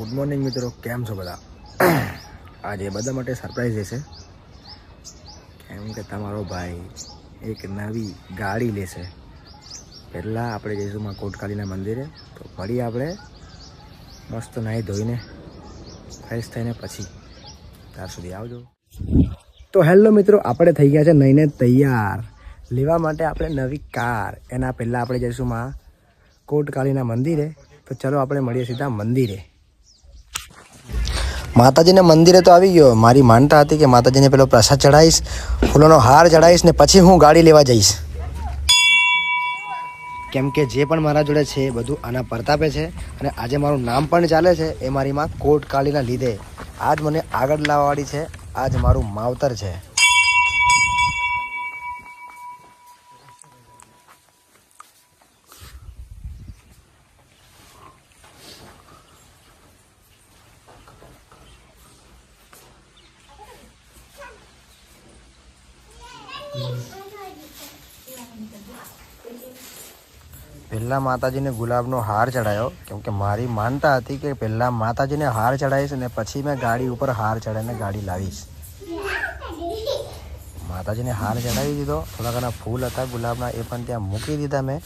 Good morning મિત્રો, કેમ છો બધા? આજે બધા માટે સરપ્રાઈઝ રહેશે, કેમ કે તમારો ભાઈ એક નવી ગાડી લેશે. પહેલાં આપણે જઈશું માં કોટકાલીના મંદિરે, તો ફરી આપણે મસ્ત નાહી ધોઈને ફ્રેશ થઈને પછી ત્યાર સુધી આવજો. તો હેલો મિત્રો, આપણે થઈ ગયા છે નહીને તૈયાર લેવા માટે આપણે નવી કાર. એના પહેલાં આપણે જઈશું માં કોટકાલીના મંદિરે. તો ચલો આપણે મળીએ સીધા મંદિરે. માતાજીને મંદિરે તો આવી ગયો. મારી માનતા હતી કે માતાજીને પેલો પ્રસાદ ચડાવીશ, ફૂલોનો હાર ચડાવીશ ને પછી હું ગાડી લેવા જઈશ. કેમ કે જે પણ મારા જોડે છે એ બધું આના પ્રતાપે છે, અને આજે મારું નામ પણ ચાલે છે એ મારી માં કોટકાલીના લીધે. આજ મને આગળ લાવવાવાળી છે, આજ મારું માવતર છે. પહેલાં માતાજીને ગુલાબનો હાર ચડાવ્યો, કેમ કે મારી માનતા હતી કે પહેલાં માતાજીને હાર ચડાવીશ અને પછી મેં ગાડી ઉપર હાર ચડાવીને ગાડી લાવીશ. માતાજીને હાર ચડાવી દીધો. થોડા ઘણા ફૂલ હતા ગુલાબના, એ પણ ત્યાં મૂકી દીધા મેં.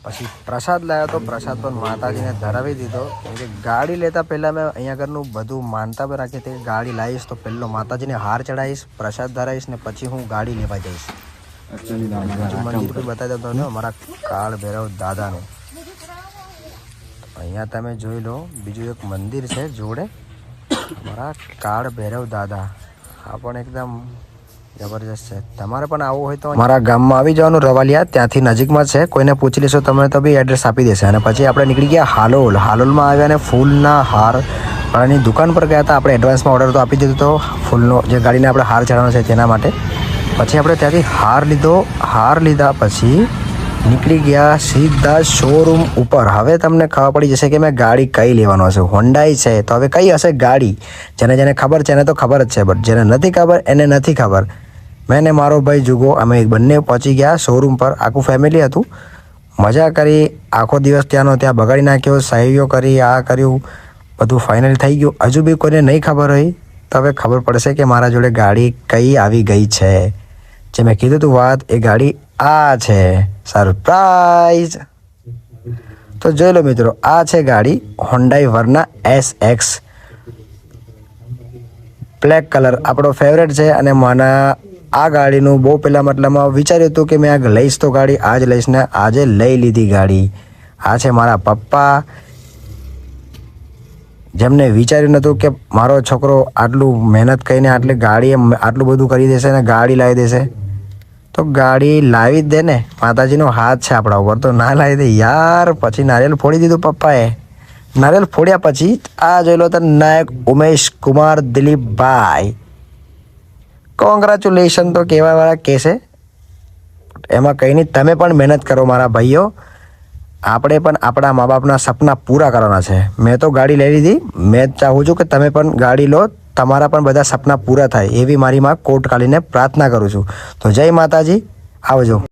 પછી પ્રસાદ લાવ્યો, તો પ્રસાદ પણ માતાજીને ધરાવી દીધો. કેમ કે ગાડી લેતા પહેલાં મેં અહીંયા આગળનું બધું માનતા પણ રાખી હતી કે ગાડી લાવીશ તો પહેલો માતાજીને હાર ચડાવીશ, પ્રસાદ ધરાવીશ ને પછી હું ગાડી લેવા જઈશ. મંદિર પર બતાવી દેતો ને અમારા કાળ ભૈરવ દાદાનું. અહીંયા તમે જોઈ લો, બીજું એક મંદિર છે જોડે, અમારા કાળ ભૈરવ દાદા. આ પણ એકદમ જબરજસ્ત છે. તમારે પણ આવવું હોય તો મારા ગામમાં આવી જવાનું, રવાલિયા ત્યાંથી નજીકમાં છે. કોઈને પૂછી લેશો તમે તો બી એડ્રેસ આપી દેશે. અને પછી આપણે નીકળી ગયા હાલોલ. હાલોલમાં આવ્યા અને ફૂલના હાર વાળાની દુકાન પર ગયા હતા. આપણે એડવાન્સમાં ઓર્ડર તો આપી દીધો હતો ફૂલનો, જે ગાડીને આપણે હાર ચડાવવાનો છે તેના માટે. પછી આપણે ત્યાંથી હાર લીધો. હાર લીધા પછી નીકળી ગયા સીધા શોરૂમ ઉપર. હવે તમને ખબર પડી જશે કે મેં ગાડી કઈ લેવાનો હશે. હોન્ડાઈ છે તો હવે કઈ હશે ગાડી. જેને ખબર છે એને તો ખબર જ છે, બટ જેને નથી ખબર એને નથી ખબર. મેં ને મારો ભાઈ જુગો અમે બંને પહોંચી ગયા શોરૂમ પર. આખું ફેમિલી હતું. મજા કરી, આખો દિવસ ત્યાંનો ત્યાં બગાડી નાખ્યો, સહીઓ કરી, આ કર્યું, બધું ફાઇનલ થઈ ગયું. હજુ બી કોઈને નહીં ખબર હોય તો હવે ખબર પડશે કે મારા જોડે ગાડી કઈ આવી ગઈ છે. જે મેં કીધું હતું વાત, એ ગાડી આ છે. સરપ્રાઈઝ. તો જોઈ લો મિત્રો, આ છે ગાડી હોન્ડાઈ વર્ના SX બ્લેક કલર, આપણો ફેવરેટ છે. અને મને આ ગાડીનું બહુ પહેલાં મતલબમાં વિચાર્યું હતું કે મેં આ લઈશ તો ગાડી આજ લઈશ, ને આજે લઈ લીધી ગાડી. આ છે મારા પપ્પા, જેમને વિચાર્યું નહોતું કે મારો છોકરો આટલું મહેનત કરીને આટલી ગાડી આટલું બધું કરી દેશે ને ગાડી લાવી દેશે. તો ગાડી લાવી જ દે ને, માતાજીનો હાથ છે આપણા ઉપર, તો ના લાવી દે યાર. પછી નારિયેલ ફોડી દીધું પપ્પાએ. નારિયેલ ફોડ્યા પછી આ જોઈ લો તો નાયક ઉમેશ કુમાર દિલીપભાઈ, કોંગ્રેચ્યુલેશન તો કહેવાવાળા કહેશે. એમાં કંઈ નહીં, તમે પણ મહેનત કરો મારા ભાઈઓ. આપણે પણ આપણા મા બાપના સપના પૂરા કરવાના છે. મેં તો ગાડી લઈ લીધી. મેં ચાહું છું કે તમે પણ ગાડી લો, તમારા પણ બધા સપના પૂરા થાય એવી મારી માં કોટકાલીને પ્રાર્થના કરું છું. તો જય માતાજી, આવજો.